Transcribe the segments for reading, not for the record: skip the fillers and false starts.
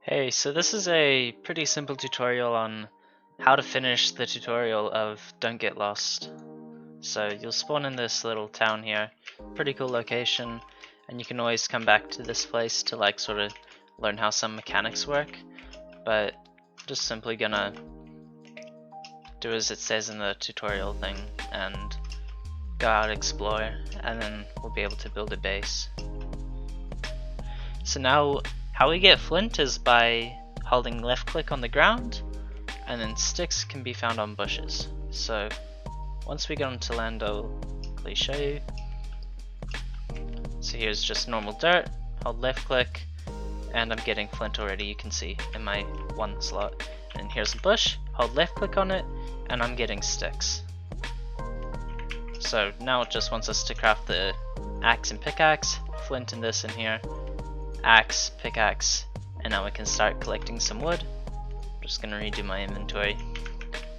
Hey, so this is a pretty simple tutorial on how to finish the tutorial of Don't Get Lost. So you'll spawn in this little town here, pretty cool location, and you can always come back to this place to like sort of learn how some mechanics work, but I'm just simply gonna do as it says in the tutorial thing and go out explore, and then we'll be able to build a base. So now how we get flint is by holding left click on the ground, and then sticks can be found on bushes. So once we get onto land, I'll quickly show you. So here's just normal dirt, hold left click, and I'm getting flint already, you can see in my one slot. And here's a bush, hold left click on it, and I'm getting sticks. So now it just wants us to craft the axe and pickaxe, flint and this in here, axe, pickaxe, and now we can start collecting some wood. I'm just gonna redo my inventory.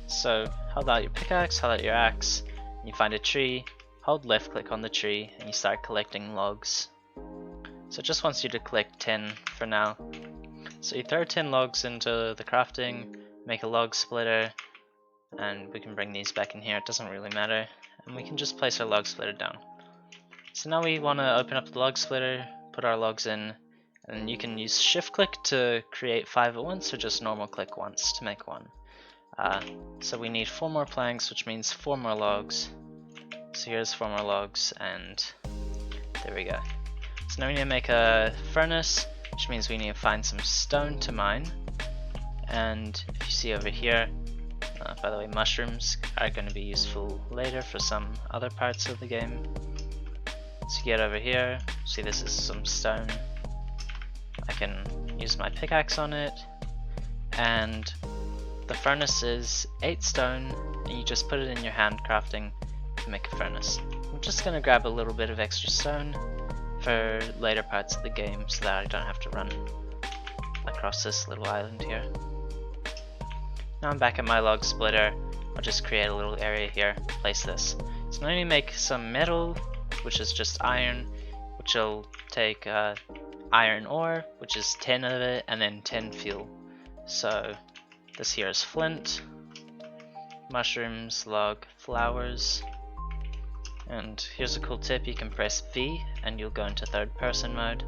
So hold out your pickaxe, hold out your axe, you find a tree, hold left click on the tree, and you start collecting logs. So it just wants you to collect 10 for now. So you throw 10 logs into the crafting, make a log splitter, and we can bring these back in here, it doesn't really matter. And we can just place our log splitter down. So now we want to open up the log splitter, put our logs in, and you can use shift click to create 5 at once, or just normal click once to make one. So we need 4 more planks, which means 4 more logs. So here's 4 more logs, and there we go. So now we need to make a furnace, which means we need to find some stone to mine. And if you see over here, by the way, mushrooms are going to be useful later for some other parts of the game. So you get over here, see this is some stone. I can use my pickaxe on it, and the furnace is 8 stone, and you just put it in your hand crafting to make a furnace. I'm just going to grab a little bit of extra stone for later parts of the game so that I don't have to run across this little island here. Now I'm back at my log splitter. I'll just create a little area here, place this. So now I need to make some metal, which is just iron, which will take iron ore, which is 10 of it, and then 10 fuel. So this here is flint, mushrooms, log, flowers, and here's a cool tip, you can press V and you'll go into third person mode.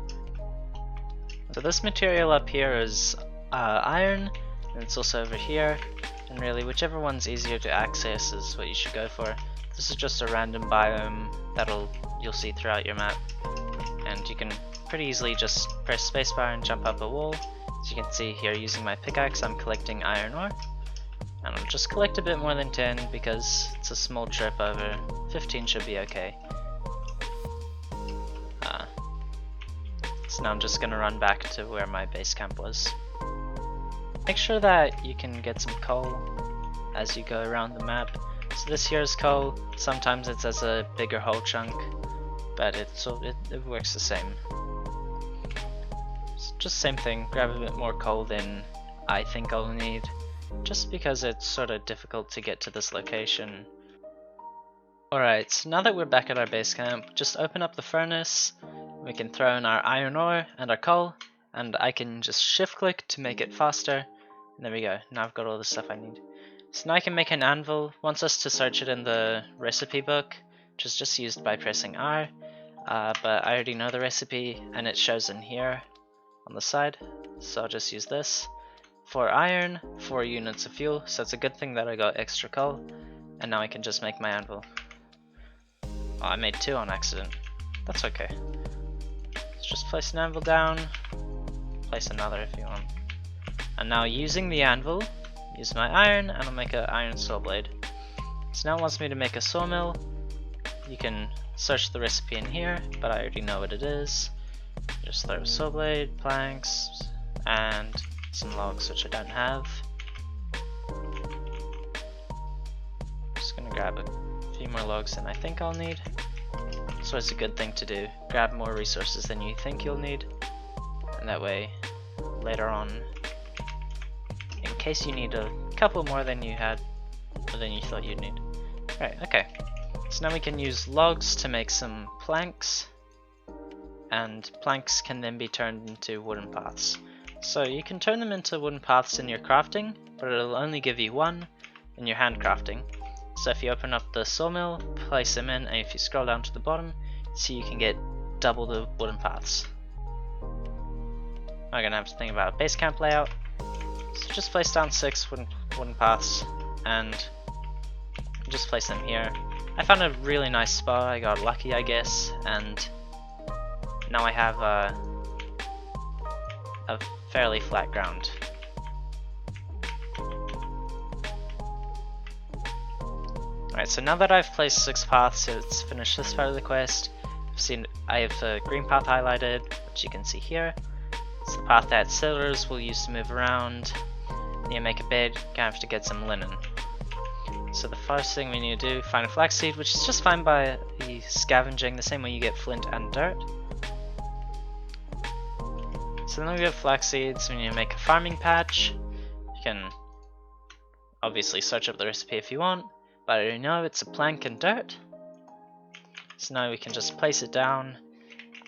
So this material up here is iron, and it's also over here, and really whichever one's easier to access is what you should go for. This is just a random biome you'll see throughout your map, and you can pretty easily just press spacebar and jump up a wall. As you can see here, using my pickaxe I'm collecting iron ore, and I'll just collect a bit more than 10 because it's a small trip over. 15 should be okay. So now I'm just gonna run back to where my base camp was. Make sure that you can get some coal as you go around the map. So this here is coal, sometimes it's as a bigger whole chunk, but it works the same. So just same thing, grab a bit more coal than I think I'll need, just because it's sort of difficult to get to this location. Alright, so now that we're back at our base camp, just open up the furnace, we can throw in our iron ore and our coal, and I can just shift click to make it faster. And there we go, now I've got all the stuff I need. So now I can make an anvil. Wants us to search it in the recipe book, which is just used by pressing R, but I already know the recipe and it shows in here on the side, so I'll just use this. 4 iron, 4 units of fuel, so it's a good thing that I got extra coal, and now I can just make my anvil. Oh, I made 2 on accident, that's okay. Let's just place an anvil down, place another if you want. And now using the anvil, use my iron, and I'll make an iron saw blade. So now it wants me to make a sawmill. You can search the recipe in here, but I already know what it is. Just throw a saw blade, planks, and some logs, which I don't have. Just gonna grab a few more logs than I think I'll need. So it's a good thing to do. Grab more resources than you think you'll need, and that way, later on, in case you need a couple more than you had, or than you thought you'd need. Right, okay. So now we can use logs to make some planks, and planks can then be turned into wooden paths. So you can turn them into wooden paths in your crafting, but it'll only give you one in your handcrafting. So if you open up the sawmill, place them in, and if you scroll down to the bottom, see you can get double the wooden paths. I'm gonna have to think about a base camp layout. So just place down 6 wooden paths and just place them here. I found a really nice spot, I got lucky I guess, and now I have a fairly flat ground. Alright, so now that I've placed 6 paths, it's finished this part of the quest. I have the green path highlighted, which you can see here. It's the path that settlers will use to move around. You make a bed, you have to get some linen. So the first thing we need to do, find a flaxseed, which is just fine by scavenging the same way you get flint and dirt. So then we have flax seeds. We need to make a farming patch. You can obviously search up the recipe if you want, but I already know it's a plank and dirt. So now we can just place it down.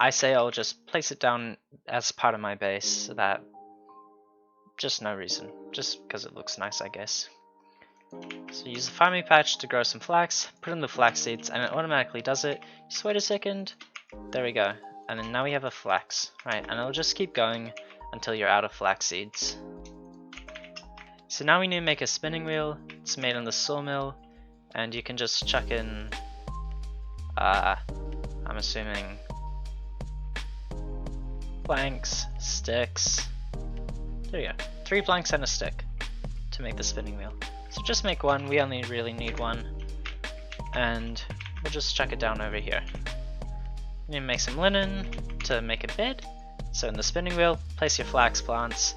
I say I'll just place it down as part of my base, so that just no reason, just because it looks nice I guess. So use the farming patch to grow some flax, put in the flax seeds and it automatically does it. Just wait a second, there we go. And then now we have a flax, right, and it'll just keep going until you're out of flax seeds. So now we need to make a spinning wheel. It's made in the sawmill, and you can just chuck in, I'm assuming, planks, sticks, there you go, 3 planks and a stick to make the spinning wheel. So just make one, we only really need one, and we'll just chuck it down over here. You need to make some linen to make a bed. So in the spinning wheel, place your flax plants.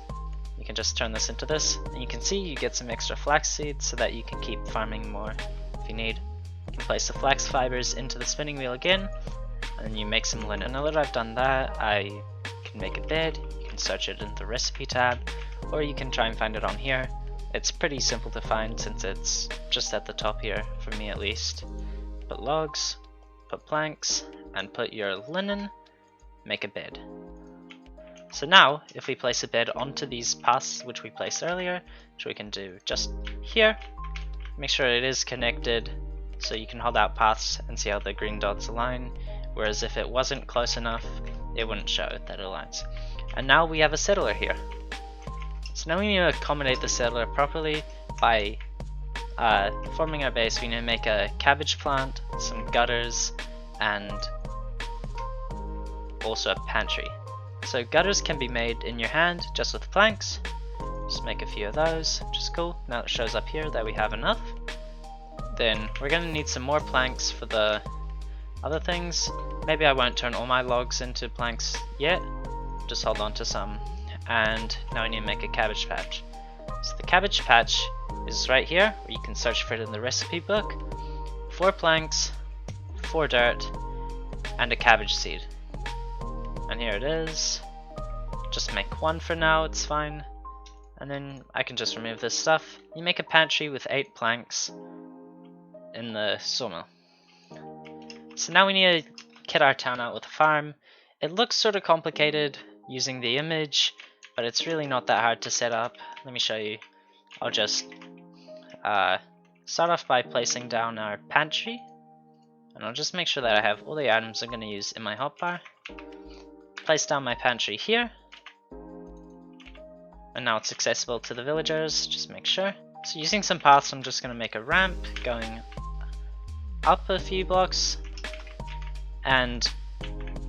You can just turn this into this, and you can see you get some extra flax seeds so that you can keep farming more if you need. You can place the flax fibers into the spinning wheel again, and then you make some linen. Now that I've done that, I can make a bed. You can search it in the recipe tab, or you can try and find it on here. It's pretty simple to find since it's just at the top here, for me at least. Put logs, put planks, and put your linen, make a bed. So now, if we place a bed onto these paths which we placed earlier, which we can do just here, make sure it is connected so you can hold out paths and see how the green dots align, whereas if it wasn't close enough, it wouldn't show that it aligns. And now we have a settler here. So now we need to accommodate the settler properly by forming our base. We need to make a cabbage plant, some gutters, and also a pantry. So gutters can be made in your hand just with planks. Just make a few of those, which is cool. Now it shows up here that we have enough. Then we're going to need some more planks for the other things. Maybe I won't turn all my logs into planks yet, just hold on to some. And now we need to make a cabbage patch. So the cabbage patch is right here, where you can search for it in the recipe book. 4 planks, 4 dirt, and a cabbage seed. And here it is. Just make 1 for now, it's fine. And then I can just remove this stuff. You make a pantry with 8 planks in the sawmill. So now we need to kit our town out with a farm. It looks sort of complicated using the image, but it's really not that hard to set up. Let me show you. I'll just start off by placing down our pantry, and I'll just make sure that I have all the items I'm going to use in my hotbar. Place down my pantry here, and now it's accessible to the villagers, just make sure. So using some paths, I'm just going to make a ramp going up a few blocks, and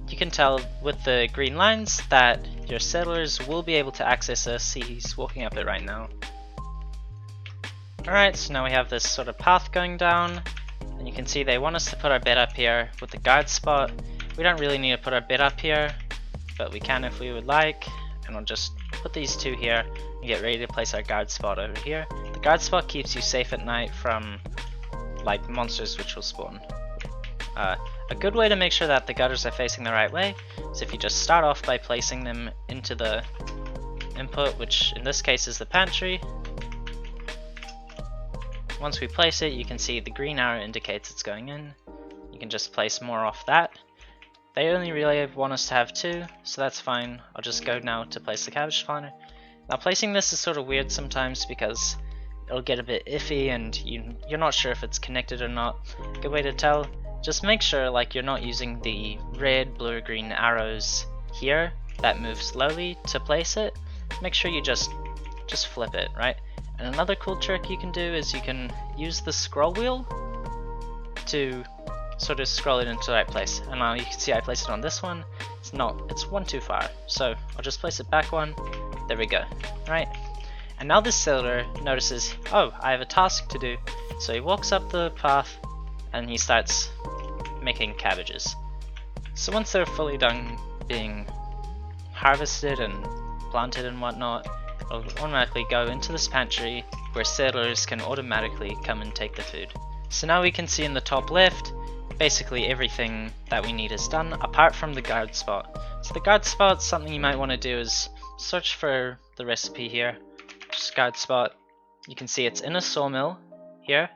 you can tell with the green lines that your settlers will be able to access this. See, he's walking up it right now. Alright, so now we have this sort of path going down, and you can see they want us to put our bed up here with the guard spot. We don't really need to put our bed up here, but we can if we would like, and I'll just put these 2 here and get ready to place our guard spot over here. The guard spot keeps you safe at night from like monsters which will spawn. A good way to make sure that the gutters are facing the right way is if you just start off by placing them into the input, which in this case is the pantry. Once we place it, you can see the green arrow indicates it's going in. You can just place more off that. They only really want us to have 2, so that's fine. I'll just go now to place the cabbage spawner. Now placing this is sort of weird sometimes because it'll get a bit iffy and you're not sure if it's connected or not. Good way to tell, just make sure like you're not using the red, blue, or green arrows here that move slowly to place it. Make sure you just flip it, right? And another cool trick you can do is you can use the scroll wheel to sort of scroll it into the right place. And now you can see I placed it on this one. It's one too far. So I'll just place it back one. There we go, right? And now this sailor notices, oh, I have a task to do. So he walks up the path and he starts making cabbages. So once they're fully done being harvested and planted and whatnot, it'll automatically go into this pantry where sailors can automatically come and take the food. So now we can see in the top left, basically everything that we need is done apart from the guard spot. So the guard spot, something you might want to do is search for the recipe here. Just guard spot. You can see it's in a sawmill here.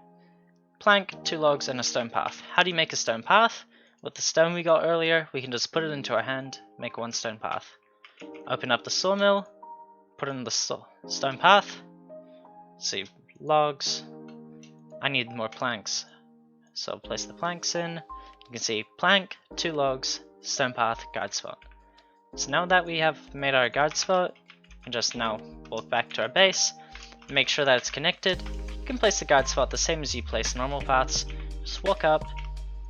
Plank, 2 logs, and a stone path. How do you make a stone path? With the stone we got earlier, we can just put it into our hand, make 1 stone path. Open up the sawmill, put in the stone path. See logs. I need more planks, so I'll place the planks in. You can see plank, 2 logs, stone path, guard spot. So now that we have made our guard spot, we can just now walk back to our base, make sure that it's connected. You can place the guard spot the same as you place normal paths. Just walk up,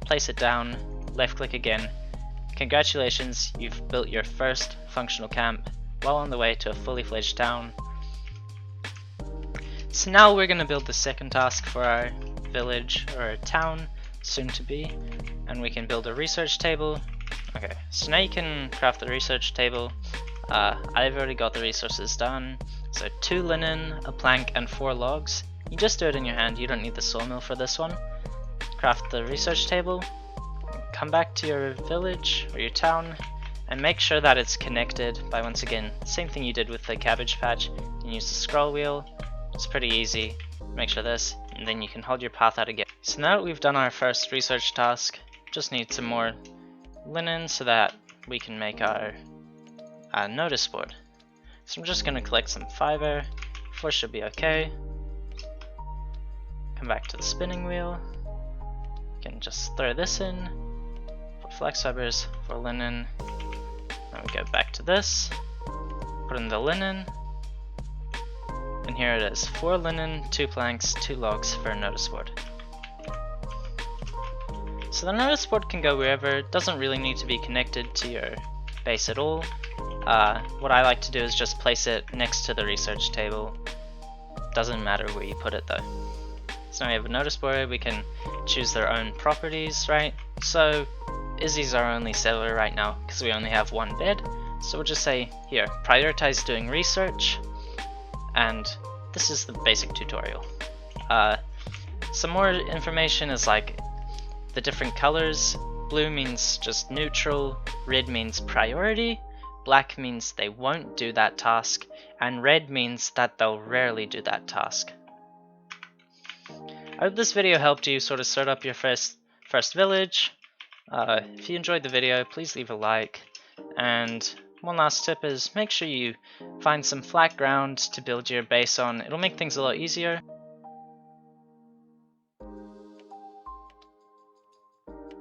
place it down, left click again. Congratulations, you've built your first functional camp, well on the way to a fully fledged town. So now we're going to build the second task for our village, or our town, soon to be, and we can build a research table. Okay, so now you can craft the research table. I've already got the resources done, so 2 linen, a plank, and 4 logs. You just do it in your hand, you don't need the sawmill for this one. Craft the research table, come back to your village or your town, and make sure that it's connected by, once again, same thing you did with the cabbage patch. You can use the scroll wheel. It's pretty easy. Make sure this, and then you can hold your path out again. So now that we've done our first research task, just need some more linen so that we can make our notice board. So I'm just going to collect some fiber. 4 should be okay. Come back to the spinning wheel. You can just throw this in. 4 flex fibers, 4 linen. Then we go back to this. Put in the linen. And here it is, 4 linen, 2 planks, 2 logs for a notice board. So the notice board can go wherever. It doesn't really need to be connected to your base at all. What I like to do is just place it next to the research table. Doesn't matter where you put it though. So now we have a notice board, we can choose their own properties, right? So Izzy's our only sailor right now because we only have 1 bed. So we'll just say here, prioritize doing research. And this is the basic tutorial. Some more information is like the different colors. Blue means just neutral, red means priority, black means they won't do that task, and red means that they'll rarely do that task. I hope this video helped you sort of start up your first village. If you enjoyed the video, please leave a like, and one last tip is make sure you find some flat ground to build your base on. It'll make things a lot easier.